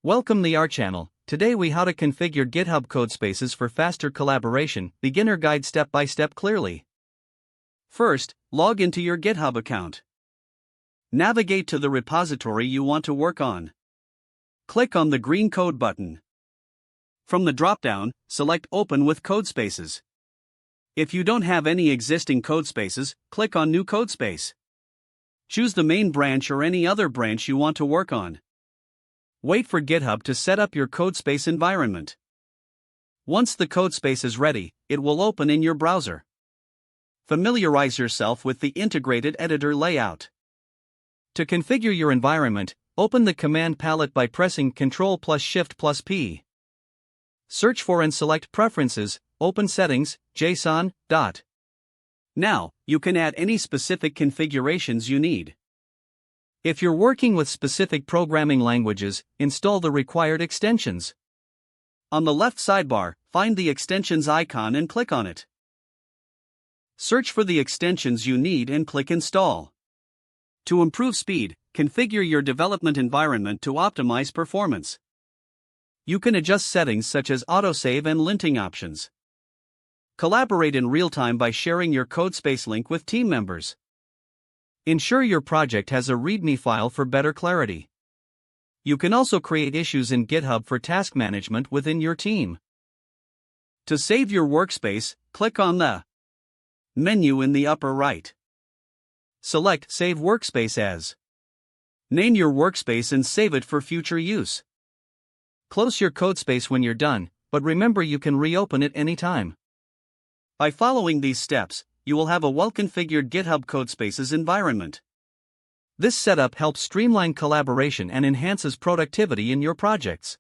Welcome to our channel. Today we how to configure GitHub Codespaces for faster collaboration, beginner guide step by step clearly. First, log into your GitHub account. Navigate to the repository you want to work on. Click on the green code button. From the drop-down, select Open with Codespaces. If you don't have any existing codespaces, click on New Codespace. Choose the main branch or any other branch you want to work on. Wait for GitHub to set up your Codespace environment. Once the Codespace is ready, it will open in your browser. Familiarize yourself with the integrated editor layout. To configure your environment, open the command palette by pressing Ctrl+Shift+P. Search for and select Preferences, open Settings, JSON. Now, you can add any specific configurations you need. If you're working with specific programming languages, install the required extensions. On the left sidebar, find the extensions icon and click on it. Search for the extensions you need and click Install. To improve speed, configure your development environment to optimize performance. You can adjust settings such as autosave and linting options. Collaborate in real time by sharing your Codespace link with team members. Ensure your project has a README file for better clarity. You can also create issues in GitHub for task management within your team. To save your workspace, click on the menu in the upper right. Select Save Workspace As. Name your workspace and save it for future use. Close your Codespace when you're done, but remember you can reopen it anytime. By following these steps, you will have a well-configured GitHub Codespaces environment. This setup helps streamline collaboration and enhances productivity in your projects.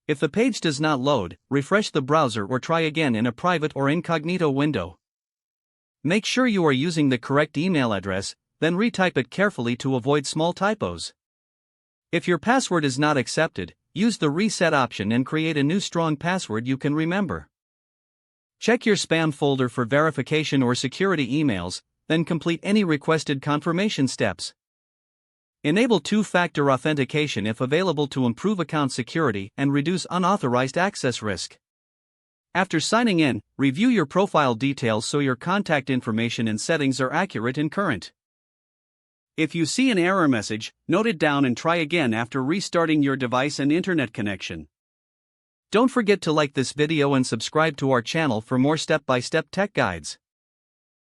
If the page does not load, refresh the browser or try again in a private or incognito window. Make sure you are using the correct email address, then retype it carefully to avoid small typos. If your password is not accepted, use the reset option and create a new strong password you can remember. Check your spam folder for verification or security emails, then complete any requested confirmation steps. Enable two-factor authentication if available to improve account security and reduce unauthorized access risk. After signing in, review your profile details so your contact information and settings are accurate and current. If you see an error message, note it down and try again after restarting your device and internet connection. Don't forget to like this video and subscribe to our channel for more step-by-step tech guides.